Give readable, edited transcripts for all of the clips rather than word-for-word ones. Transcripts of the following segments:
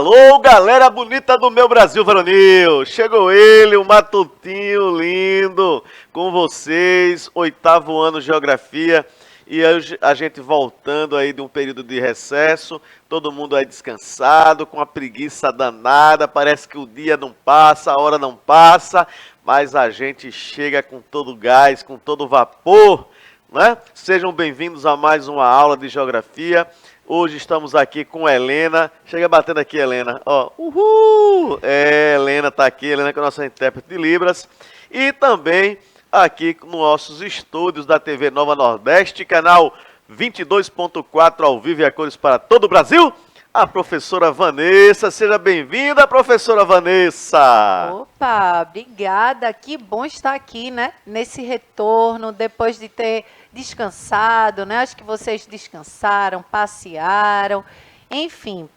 Alô, galera bonita do meu Brasil varonil! Chegou ele, o Matutinho lindo, com vocês, 8º ano de Geografia. E hoje a gente voltando aí de um período de recesso, todo mundo aí descansado, com a preguiça danada, parece que o dia não passa, a hora não passa, mas a gente chega com todo gás, com todo vapor, né? Sejam bem-vindos a mais uma aula de Geografia. Hoje estamos aqui com Helena. Chega batendo aqui, Helena. Ó, uhul! Helena tá aqui, Helena que é a nossa intérprete de Libras. E também aqui nos nossos estúdios da TV Nova Nordeste, canal 22.4 ao vivo e a cores para todo o Brasil, a professora Vanessa. Seja bem-vinda, professora Vanessa. Opa, obrigada. Que bom estar aqui, né? Nesse retorno, depois de ter descansado, né? Acho que vocês descansaram, passearam. Enfim,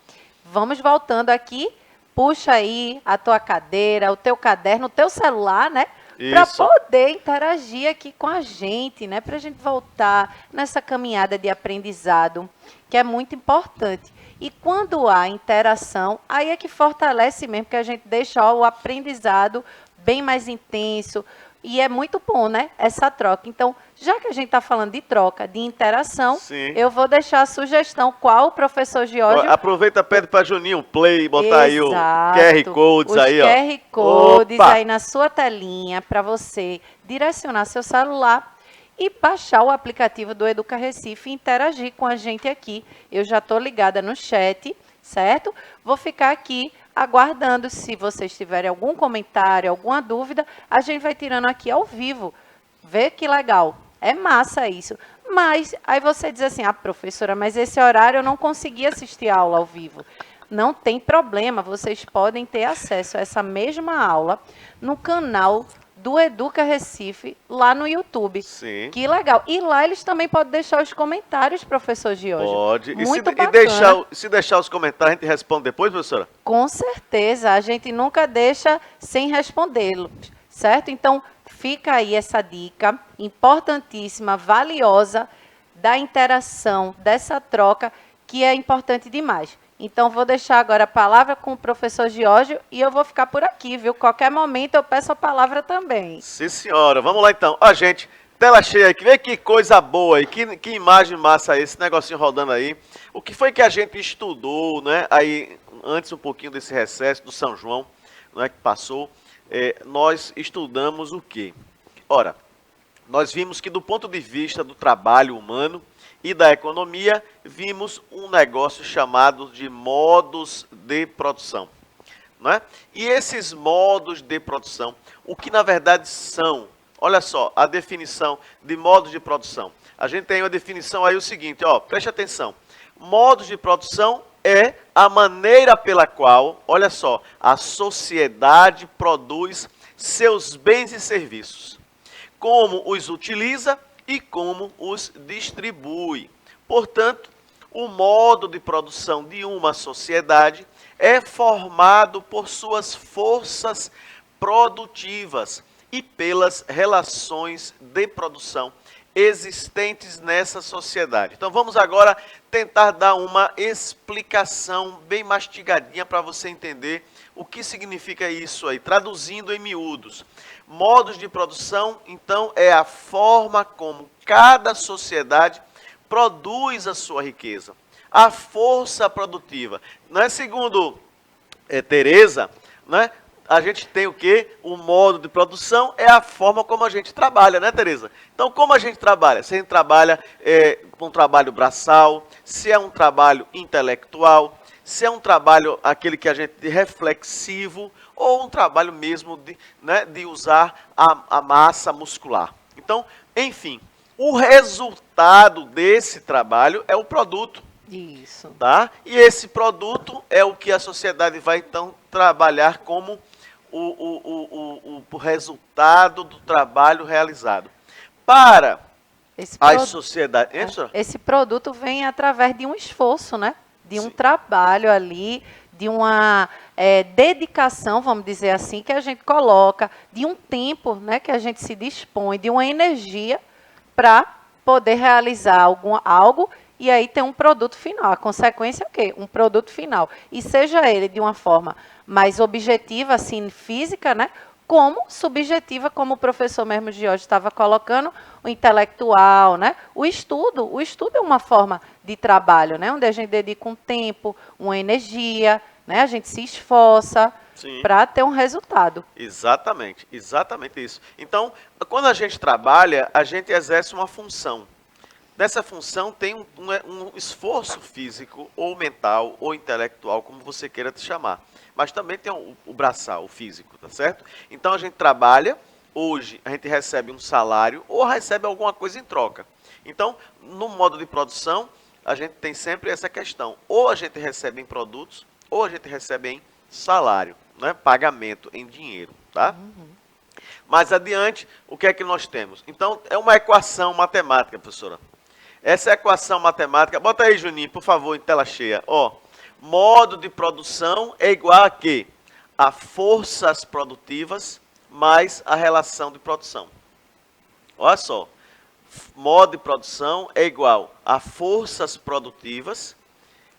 vamos voltando aqui. Puxa aí a tua cadeira, o teu caderno, o teu celular, né? Para poder interagir aqui com a gente, né? Para a gente voltar nessa caminhada de aprendizado, que é muito importante. E quando há interação, aí é que fortalece mesmo, que a gente deixa o aprendizado bem mais intenso. E é muito bom, né? Essa troca. Então, já que a gente está falando de troca, de interação, sim, eu vou deixar a sugestão. Qual, professor Giorgio? Aproveita, pede para Juninho Play, botar aí o QR Codes aí, ó. Os QR Codes aí na sua telinha, para você direcionar seu celular e baixar o aplicativo do Educa Recife e interagir com a gente aqui. Eu já estou ligada no chat, certo? Vou ficar aqui aguardando. Se vocês tiverem algum comentário, alguma dúvida, a gente vai tirando aqui ao vivo. Vê que legal. É massa isso. Mas aí você diz assim, professora, mas esse horário eu não consegui assistir a aula ao vivo. Não tem problema, vocês podem ter acesso a essa mesma aula no canal do Educa Recife, lá no YouTube. Sim. Que legal. E lá eles também podem deixar os comentários, professor Giorgio. Pode. Muito bacana. Se deixar os comentários, a gente responde depois, professora? Com certeza. A gente nunca deixa sem respondê-los, certo? Então, fica aí essa dica importantíssima, valiosa, da interação, dessa troca, que é importante demais. Então, vou deixar agora a palavra com o professor Giorgio e eu vou ficar por aqui, viu? Qualquer momento eu peço a palavra também. Sim, senhora. Vamos lá, então. Ó, gente, tela cheia aqui. Vê que coisa boa aí, que imagem massa aí, esse negocinho rodando aí. O que foi que a gente estudou, né? Aí, antes um pouquinho desse recesso do São João, né, que passou, nós estudamos o quê? Ora, nós vimos que do ponto de vista do trabalho humano e da economia, vimos um negócio chamado de modos de produção. Não é? E esses modos de produção, o que na verdade são? Olha só, a definição de modos de produção. A gente tem uma definição aí o seguinte, ó, preste atenção. Modos de produção é a maneira pela qual, olha só, a sociedade produz seus bens e serviços. Como os utiliza e como os distribui. Portanto, o modo de produção de uma sociedade é formado por suas forças produtivas e pelas relações de produção existentes nessa sociedade. Então vamos agora tentar dar uma explicação bem mastigadinha para você entender o que significa isso aí, traduzindo em miúdos. Modos de produção, então, é a forma como cada sociedade produz a sua riqueza. A força produtiva. Não é segundo Teresa, né? A gente tem o quê? O modo de produção é a forma como a gente trabalha, né, Teresa? Então, como a gente trabalha? Se a gente trabalha com um trabalho braçal, se é um trabalho intelectual, se é um trabalho aquele que a gente reflexivo, ou um trabalho mesmo de usar a massa muscular. Então, enfim, o resultado desse trabalho é o produto. Isso. Tá? E esse produto é o que a sociedade vai, então, trabalhar como o resultado do trabalho realizado. Para as sociedades... Esse produto vem através de um esforço, né? De um trabalho ali, de uma dedicação, vamos dizer assim, que a gente coloca, de um tempo, né, que a gente se dispõe, de uma energia para poder realizar algo e aí tem um produto final. A consequência é o quê? Um produto final. E seja ele de uma forma mais objetiva, assim, física, né? Como subjetiva, como o professor mesmo de hoje estava colocando, o intelectual, né? O estudo é uma forma de trabalho, né? Onde a gente dedica um tempo, uma energia, né? A gente se esforça Sim. para ter um resultado. Exatamente, exatamente isso. Então, quando a gente trabalha, a gente exerce uma função. Nessa função tem um esforço físico, ou mental, ou intelectual, como você queira te chamar. Mas também tem o braçal, o físico, tá certo? Então a gente trabalha, hoje a gente recebe um salário, ou recebe alguma coisa em troca. Então, no modo de produção, a gente tem sempre essa questão. Ou a gente recebe em produtos, ou a gente recebe em salário, né? Pagamento em dinheiro, tá? Mais adiante, o que é que nós temos? Então, é uma equação matemática, professora. Essa equação matemática, bota aí, Juninho, por favor, em tela cheia. Ó, modo de produção é igual a quê? A forças produtivas mais a relação de produção. Olha só, modo de produção é igual a forças produtivas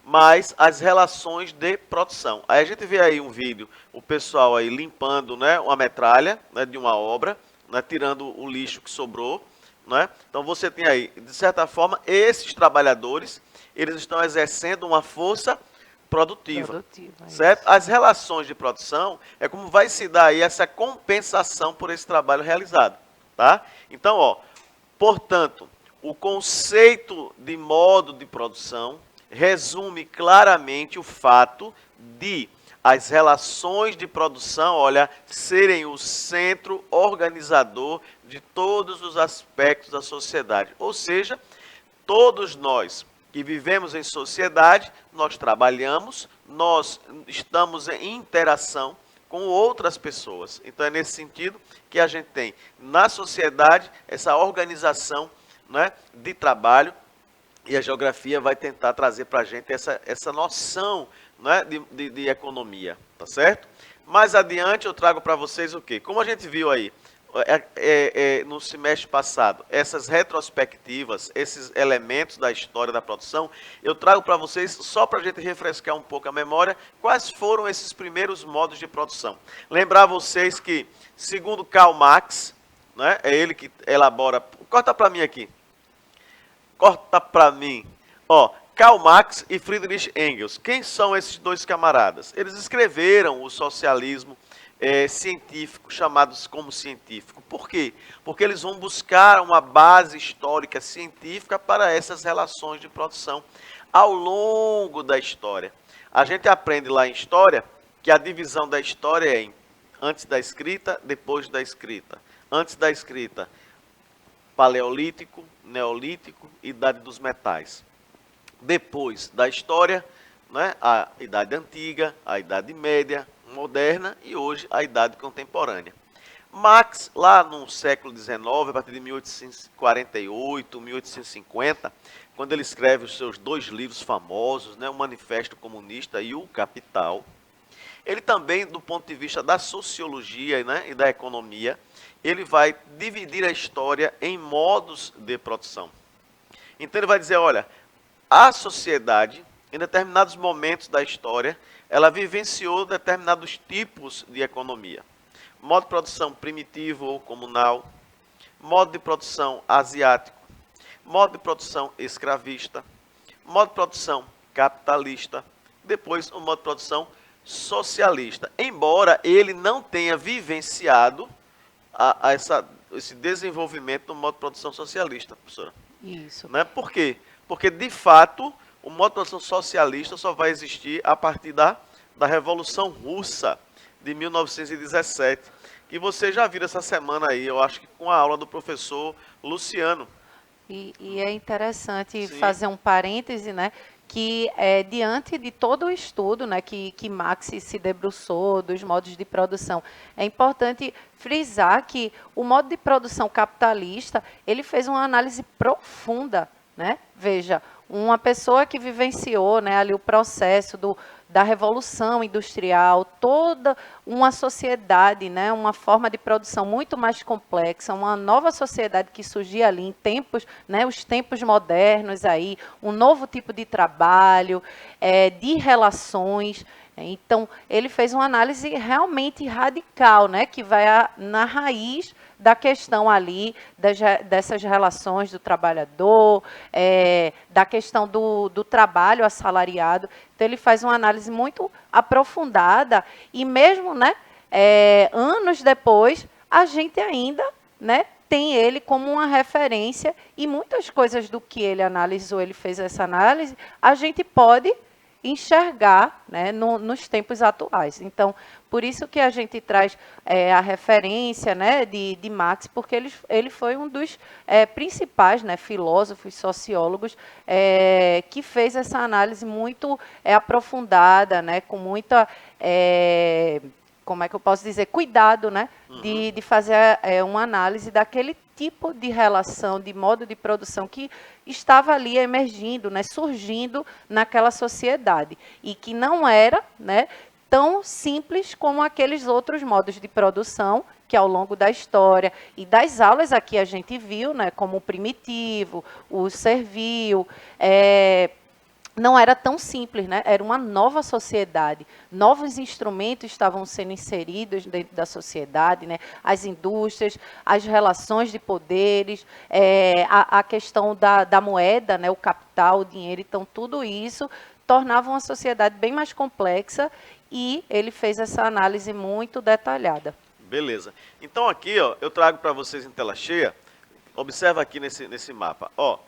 mais as relações de produção. Aí a gente vê aí um vídeo, o pessoal aí limpando, né, uma metralha, né, de uma obra, né, tirando o lixo que sobrou, né? Então você tem aí, de certa forma, esses trabalhadores, eles estão exercendo uma força produtiva, certo? Isso. As relações de produção é como vai se dar aí essa compensação por esse trabalho realizado, tá? Então, ó, portanto, o conceito de modo de produção resume claramente o fato de as relações de produção, olha, serem o centro organizador de todos os aspectos da sociedade. Ou seja, todos nós que vivemos em sociedade, nós trabalhamos, nós estamos em interação com outras pessoas. Então é nesse sentido que a gente tem na sociedade essa organização, né, de trabalho, e a geografia vai tentar trazer para a gente essa noção, né, de economia, tá certo? Mais adiante eu trago para vocês o quê? Como a gente viu aí no semestre passado, essas retrospectivas, esses elementos da história da produção, eu trago para vocês, só para a gente refrescar um pouco a memória, quais foram esses primeiros modos de produção. Lembrar vocês que, segundo Karl Marx, né, é ele que elabora... Corta para mim aqui. Corta para mim. Ó, Karl Marx e Friedrich Engels. Quem são esses dois camaradas? Eles escreveram o socialismo científico, chamados como científico. Por quê? Porque eles vão buscar uma base histórica científica para essas relações de produção ao longo da história. A gente aprende lá em história que a divisão da história é em antes da escrita, depois da escrita. Antes da escrita, Paleolítico, Neolítico, Idade dos Metais. Depois da história, né, a Idade Antiga, a Idade Média, Moderna e hoje a Idade Contemporânea. Marx, lá no século XIX, a partir de 1848, 1850, quando ele escreve os seus dois livros famosos, né, o Manifesto Comunista e o Capital, ele também, do ponto de vista da sociologia, né, e da economia, ele vai dividir a história em modos de produção. Então ele vai dizer, olha, a sociedade, em determinados momentos da história, ela vivenciou determinados tipos de economia. Modo de produção primitivo ou comunal, modo de produção asiático, modo de produção escravista, modo de produção capitalista, depois o modo de produção socialista. Embora ele não tenha vivenciado esse desenvolvimento do modo de produção socialista, professora. Isso. Né? Por quê? Porque, de fato, o modo de produção socialista só vai existir a partir da Revolução Russa de 1917, que você já viu essa semana aí, eu acho que com a aula do professor Luciano. E é interessante Sim. fazer um parêntese, né? Que diante de todo o estudo, né, que Marx se debruçou dos modos de produção, é importante frisar que o modo de produção capitalista, ele fez uma análise profunda, né? Veja, uma pessoa que vivenciou, né, ali o processo da revolução industrial, toda uma sociedade, né, uma forma de produção muito mais complexa, uma nova sociedade que surgia ali em tempos, né, os tempos modernos aí, um novo tipo de trabalho, de relações. Então, ele fez uma análise realmente radical, né, que vai na raiz da questão ali, dessas relações do trabalhador, da questão do trabalho assalariado. Então, ele faz uma análise muito aprofundada e mesmo, né, anos depois, a gente ainda, né, tem ele como uma referência e muitas coisas do que ele analisou, ele fez essa análise, a gente pode enxergar, né, nos tempos atuais. Então, por isso que a gente traz a referência, né, de Marx, porque ele foi um dos principais, né, filósofos, sociólogos, que fez essa análise muito aprofundada, né, com muita, como é que eu posso dizer, cuidado, né, de fazer uma análise daquele tipo de relação, de modo de produção que estava ali emergindo, né, surgindo naquela sociedade e que não era, né, tão simples como aqueles outros modos de produção que ao longo da história e das aulas aqui a gente viu, né, como o primitivo, o servil, não era tão simples, né? Era uma nova sociedade. Novos instrumentos estavam sendo inseridos dentro da sociedade, né? As indústrias, as relações de poderes, a questão da moeda, né? O capital, o dinheiro. Então, tudo isso tornava uma sociedade bem mais complexa e ele fez essa análise muito detalhada. Beleza. Então aqui, ó, eu trago para vocês em tela cheia. Observa aqui nesse mapa. Ó,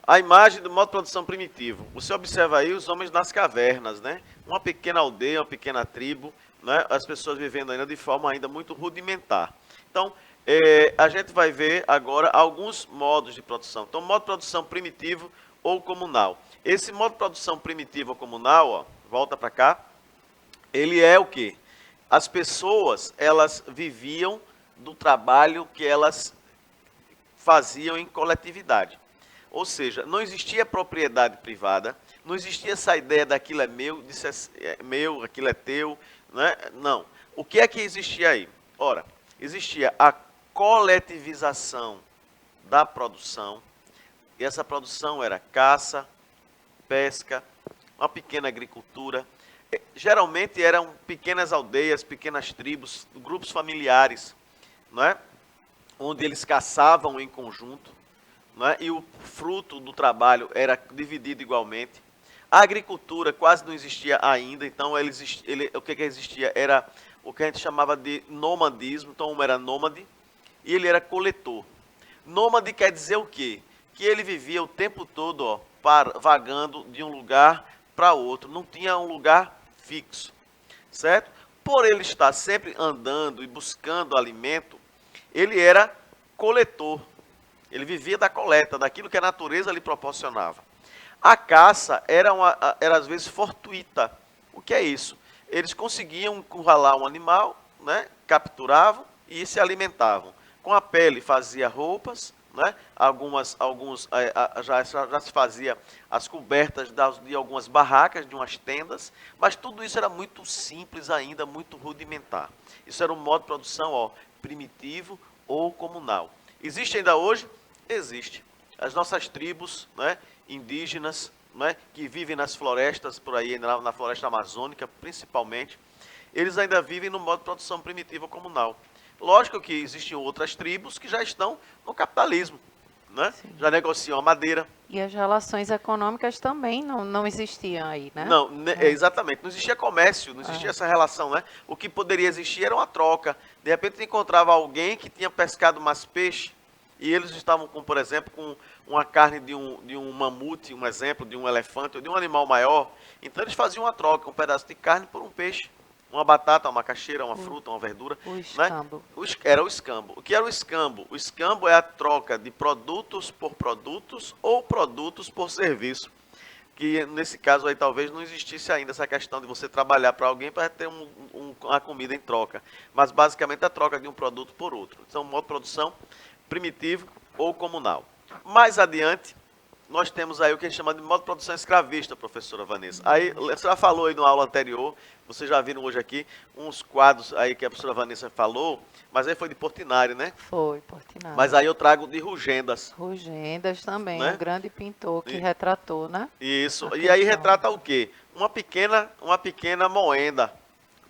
a imagem do modo de produção primitivo. Você observa aí os homens nas cavernas, né? Uma pequena aldeia, uma pequena tribo, né? As pessoas vivendo ainda de forma ainda muito rudimentar. Então, a gente vai ver agora alguns modos de produção. Então, modo de produção primitivo ou comunal. Esse modo de produção primitivo ou comunal, ó, volta para cá, ele é o quê? As pessoas, elas viviam do trabalho que elas faziam em coletividade. Ou seja, não existia propriedade privada, não existia essa ideia daquilo é meu, disso é meu, aquilo é teu, né? Não. O que é que existia aí? Ora, existia a coletivização da produção, e essa produção era caça, pesca, uma pequena agricultura. Geralmente eram pequenas aldeias, pequenas tribos, grupos familiares, não é? Onde eles caçavam em conjunto. Né? E o fruto do trabalho era dividido igualmente. A agricultura quase não existia ainda, então o que existia era o que a gente chamava de nomadismo, então um era nômade e ele era coletor. Nômade quer dizer o quê? Que ele vivia o tempo todo, ó, vagando de um lugar para outro, não tinha um lugar fixo, certo? Por ele estar sempre andando e buscando alimento, ele era coletor. Ele vivia da coleta, daquilo que a natureza lhe proporcionava. A caça era às vezes fortuita. O que é isso? Eles conseguiam encurralar um animal, né? Capturavam e se alimentavam. Com a pele fazia roupas, né? Já se fazia as cobertas de algumas barracas, de umas tendas, mas tudo isso era muito simples ainda, muito rudimentar. Isso era um modo de produção, ó, primitivo ou comunal. Existe ainda hoje? Existe. As nossas tribos, né, indígenas, né, que vivem nas florestas, por aí, na floresta amazônica, principalmente, eles ainda vivem no modo de produção primitiva comunal. Lógico que existem outras tribos que já estão no capitalismo, né? Já negociam a madeira. E as relações econômicas também não existiam aí, né? Não, exatamente. Não existia comércio, não existia essa relação, né? O que poderia existir era uma troca. De repente, encontrava alguém que tinha pescado mais peixe, e eles estavam, por exemplo, com uma carne de um mamute, um exemplo, de um elefante, ou de um animal maior. Então, eles faziam uma troca, um pedaço de carne por um peixe. Uma batata, uma macaxeira, uma fruta, uma verdura. O escambo. Né? Era o escambo. O que era o escambo? O escambo é a troca de produtos por produtos ou produtos por serviço. Que, nesse caso aí, talvez não existisse ainda essa questão de você trabalhar para alguém para ter uma comida em troca. Mas, basicamente, a troca de um produto por outro. Então, modo de produção primitivo ou comunal. Mais adiante, nós temos aí o que a gente chama de modo de produção escravista, professora Vanessa. Aí, você já falou aí na aula anterior, vocês já viram hoje aqui, uns quadros aí que a professora Vanessa falou, mas aí foi de Portinari, né? Foi, Portinari. Mas aí eu trago de Rugendas, Rugendas também, um né? grande pintor que E- retratou, né? Isso. A E aí questão. retrata o quê? Uma pequena moenda,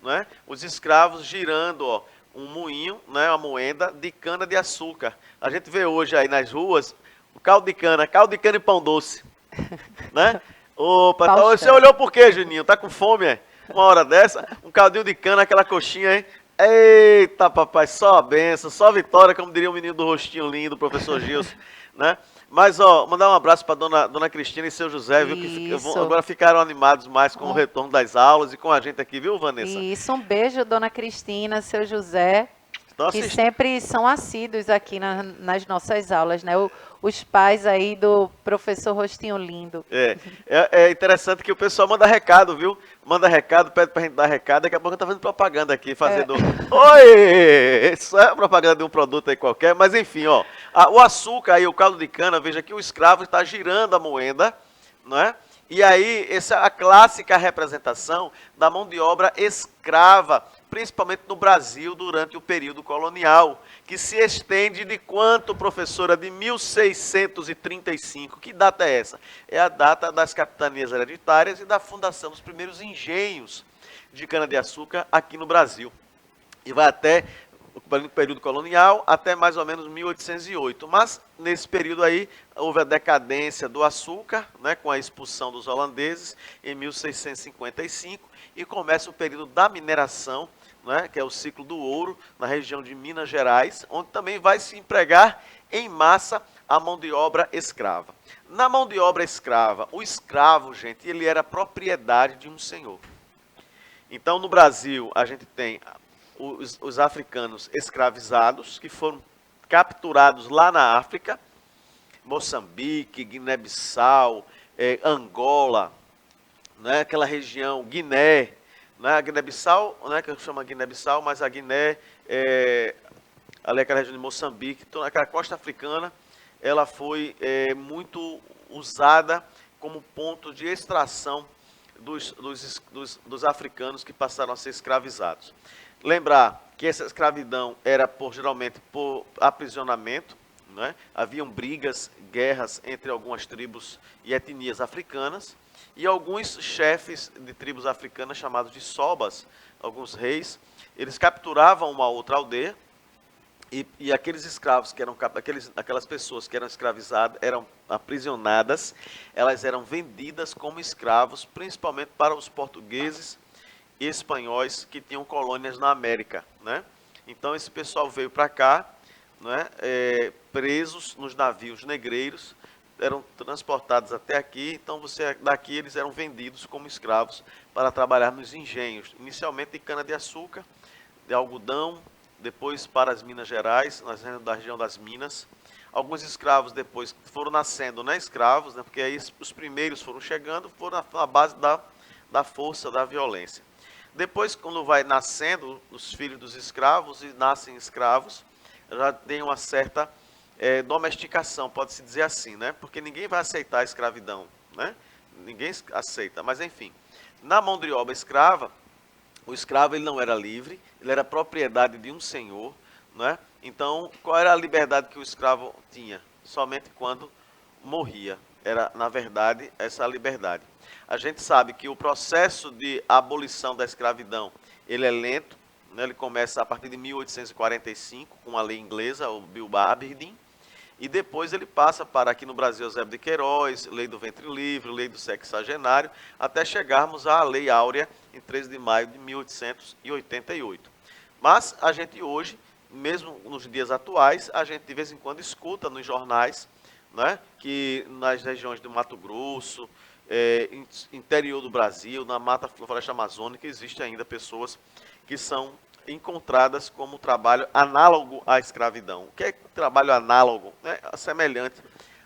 né? Os escravos girando, ó, um moinho, né? Uma moenda de cana de açúcar. A gente vê hoje aí nas ruas o caldo de cana e pão doce, né? Opa, tá, você Faustão. olhou por quê, Juninho? Tá com fome, é? Uma hora dessa, um caldinho de cana, aquela coxinha, hein? Eita, papai, só a benção, só a vitória, como diria o menino do rostinho lindo, o professor Gilson, né? Mas, ó, mandar um abraço para dona Cristina e seu José, viu? Isso. Agora ficaram animados mais com o Um, retorno das aulas e com a gente aqui, viu, Vanessa? isso, um beijo, dona Cristina, seu José, Então, que sempre são assíduos aqui nas nossas aulas, né? Os pais aí do professor Rostinho Lindo. É interessante que o pessoal manda recado, viu? Manda recado, pede pra gente dar recado. Daqui a pouco tá fazendo propaganda aqui, fazendo. Oi! Isso é propaganda de um produto aí qualquer, mas enfim, ó. O açúcar aí, o caldo de cana, veja que o escravo está girando a moenda, não é? E aí, essa é a clássica representação da mão de obra escrava, principalmente no Brasil durante o período colonial, que se estende de quanto, professora? De 1635. Que data é essa? É a data das capitanias hereditárias e da fundação dos primeiros engenhos de cana-de-açúcar aqui no Brasil. E vai até o período colonial, até mais ou menos 1808. Mas, nesse período aí, houve a decadência do açúcar, né, com a expulsão dos holandeses, em 1655, e começa o período da mineração, né, que é o ciclo do ouro, na região de Minas Gerais, onde também vai se empregar em massa a mão de obra escrava. Na mão de obra escrava, o escravo, gente, ele era propriedade de um senhor. Então, no Brasil, a gente tem os africanos escravizados, que foram capturados lá na África, Moçambique, Guiné-Bissau, Angola, né, aquela região, Guiné, né, a Guiné-Bissau, né, que chama Guiné-Bissau, mas a Guiné, ali aquela região de Moçambique, então, aquela costa africana, ela foi muito usada como ponto de extração dos africanos que passaram a ser escravizados. Lembrar que essa escravidão era geralmente por aprisionamento, né? Haviam brigas, guerras entre algumas tribos e etnias africanas, e alguns chefes de tribos africanas chamados de sobas, alguns reis, eles capturavam uma outra aldeia, e aqueles escravos que eram aquelas pessoas que eram escravizadas, eram aprisionadas, elas eram vendidas como escravos, principalmente para os portugueses e espanhóis que tinham colônias na América, né? Então esse pessoal veio para cá, né, presos nos navios negreiros, eram transportados até aqui, então daqui eles eram vendidos como escravos para trabalhar nos engenhos, inicialmente de cana-de-açúcar, de algodão, depois para as Minas Gerais, na região das Minas. Alguns escravos depois foram nascendo, né, escravos, né, porque aí os primeiros foram chegando, foram na base da força, da violência. Depois, quando vai nascendo os filhos dos escravos e nascem escravos, já tem uma certa domesticação, pode-se dizer assim, né? Porque ninguém vai aceitar a escravidão, né? Ninguém aceita, mas enfim. Na mão de obra escrava, o escravo ele não era livre, ele era propriedade de um senhor, né? Então, qual era a liberdade que o escravo tinha? Somente quando morria. Era, na verdade, essa a liberdade. A gente sabe que o processo de abolição da escravidão, ele é lento, né? Ele começa a partir de 1845, com a lei inglesa, o Bill Aberdeen, e depois ele passa para, aqui no Brasil, Eusébio de Queiroz, lei do ventre livre, lei do sexagenário, até chegarmos à lei áurea, em 13 de maio de 1888. Mas a gente hoje, mesmo nos dias atuais, a gente de vez em quando escuta nos jornais, né, que nas regiões do Mato Grosso, interior do Brasil, na mata floresta amazônica, existem ainda pessoas que são encontradas como trabalho análogo à escravidão. O que é trabalho análogo? É semelhante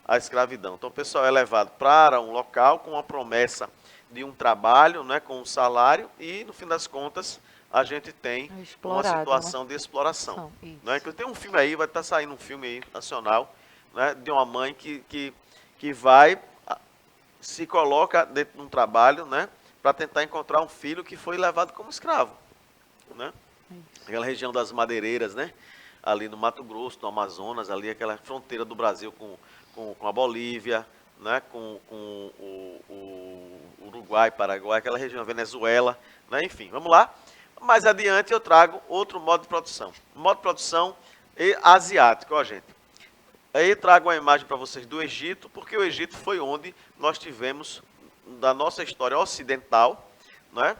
à escravidão. Então o pessoal é levado para um local com a promessa de um trabalho, né, com um salário, e no fim das contas a gente tem uma situação de exploração. Né? Que tem um filme aí, vai estar saindo um filme aí nacional, né, de uma mãe que que vai, se coloca dentro de um trabalho, né, para tentar encontrar um filho que foi levado como escravo, né? Aquela região das Madeireiras, né? Ali no Mato Grosso, no Amazonas, ali aquela fronteira do Brasil com a Bolívia, né? Com o Uruguai, Paraguai, aquela região, Venezuela, né? Enfim, vamos lá. Mais adiante eu trago outro modo de produção. Modo de produção asiático, ó, gente. Aí trago uma imagem para vocês do Egito, porque o Egito foi onde nós tivemos, da nossa história ocidental, né,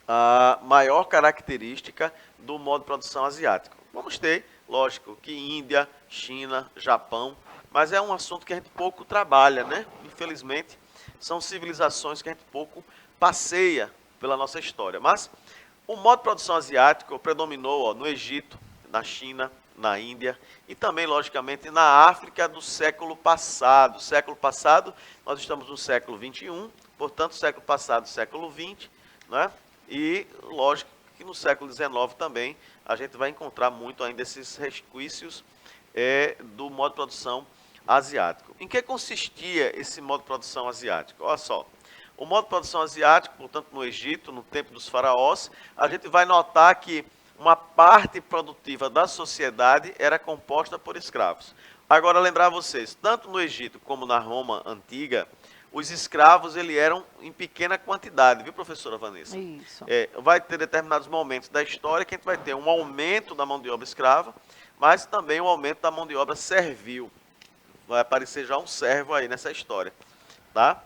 a maior característica do modo de produção asiático. Vamos ter, lógico, que Índia, China, Japão, mas é um assunto que a gente pouco trabalha, né? Infelizmente, são civilizações que a gente pouco passeia pela nossa história. Mas o modo de produção asiático predominou no Egito, na China, na Índia e também, logicamente, na África do século passado. Século passado, nós estamos no século XXI, portanto, século passado, século XX, né? E, lógico, que no século XIX também a gente vai encontrar muito ainda esses resquícios do modo de produção asiático. Em que consistia esse modo de produção asiático? Olha só, o modo de produção asiático, portanto, no Egito, no tempo dos faraós, a gente vai notar que uma parte produtiva da sociedade era composta por escravos. Agora, lembrar vocês, tanto no Egito como na Roma antiga, os escravos eram em pequena quantidade, viu, professora Vanessa? Isso. Vai ter determinados momentos da história que a gente vai ter um aumento da mão de obra escrava, mas também um aumento da mão de obra servil. Vai aparecer já um servo aí nessa história, tá?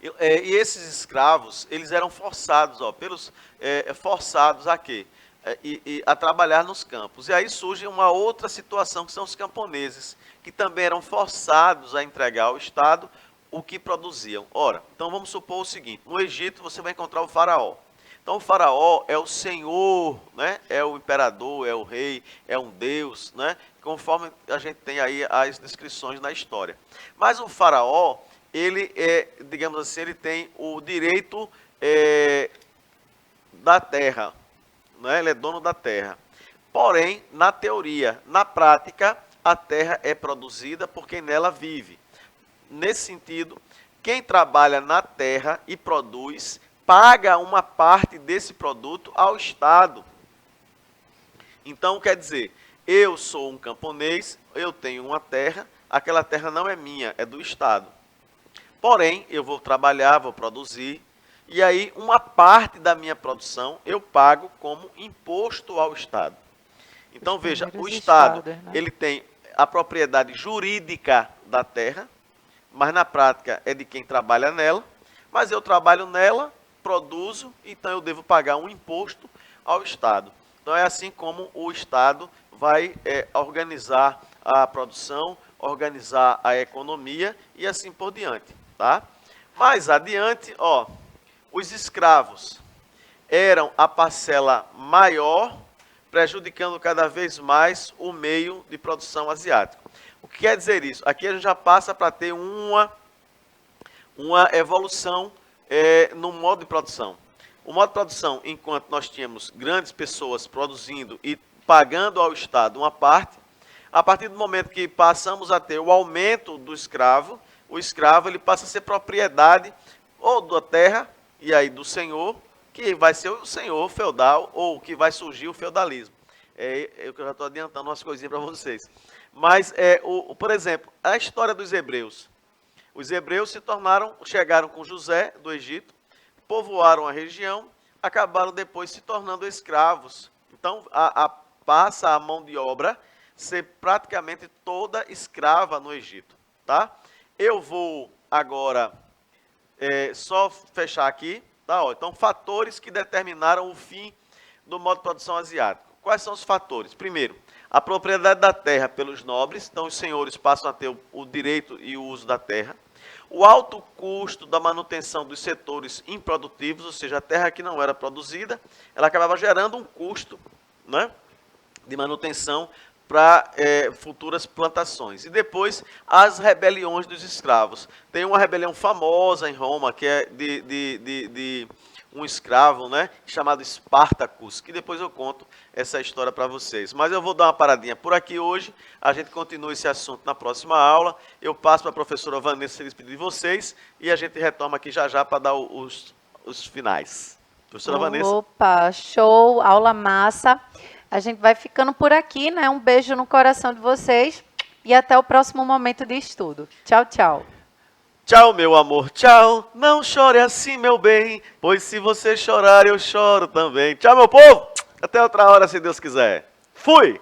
E esses escravos, eles eram forçados, forçados a quê? A trabalhar nos campos. E aí surge uma outra situação, que são os camponeses, que também eram forçados a entregar ao Estado o que produziam. Ora, então vamos supor o seguinte, no Egito você vai encontrar o faraó. Então o faraó é o senhor, né? É o imperador, é o rei, é um deus, né? Conforme a gente tem aí as descrições na história. Mas o faraó, ele digamos assim, ele tem o direito da terra, né? Ele é dono da terra. Porém, na teoria, na prática, a terra é produzida por quem nela vive. Nesse sentido, quem trabalha na terra e produz, paga uma parte desse produto ao Estado. Então, quer dizer, eu sou um camponês, eu tenho uma terra, aquela terra não é minha, é do Estado. Porém, eu vou trabalhar, vou produzir, e aí uma parte da minha produção eu pago como imposto ao Estado. Então, veja, o Estado, ele tem a propriedade jurídica da terra, mas na prática é de quem trabalha nela, mas eu trabalho nela, produzo, então eu devo pagar um imposto ao Estado. Então é assim como o Estado vai organizar a produção, organizar a economia e assim por diante, tá? Mais adiante, os escravos eram a parcela maior, prejudicando cada vez mais o meio de produção asiático. O que quer dizer isso? Aqui a gente já passa para ter uma evolução no modo de produção. O modo de produção, enquanto nós tínhamos grandes pessoas produzindo e pagando ao Estado uma parte, a partir do momento que passamos a ter o aumento do escravo, o escravo ele passa a ser propriedade ou da terra, e aí do senhor, que vai ser o senhor feudal, ou que vai surgir o feudalismo. Eu já estou adiantando umas coisinhas para vocês. Mas, por exemplo, a história dos hebreus. Os hebreus chegaram com José do Egito, povoaram a região, acabaram depois se tornando escravos. Então, passa a mão de obra ser praticamente toda escrava no Egito, tá? Eu vou agora só fechar aqui, tá? Então, fatores que determinaram o fim do modo de produção asiático. Quais são os fatores? Primeiro, a propriedade da terra pelos nobres, então os senhores passam a ter o direito e o uso da terra. O alto custo da manutenção dos setores improdutivos, ou seja, a terra que não era produzida, ela acabava gerando um custo, né, de manutenção para futuras plantações. E depois, as rebeliões dos escravos. Tem uma rebelião famosa em Roma, que é de um escravo, né, chamado Espartacus, que depois eu conto essa história para vocês. Mas eu vou dar uma paradinha por aqui hoje, a gente continua esse assunto na próxima aula, eu passo para a professora Vanessa se despedir de vocês e a gente retoma aqui já já para dar os finais. Professora Vanessa. Opa, show, aula massa. A gente vai ficando por aqui, né? Um beijo no coração de vocês e até o próximo momento de estudo. Tchau, tchau. Tchau, meu amor, tchau. Não chore assim, meu bem, pois se você chorar, eu choro também. Tchau, meu povo. Até outra hora, se Deus quiser. Fui!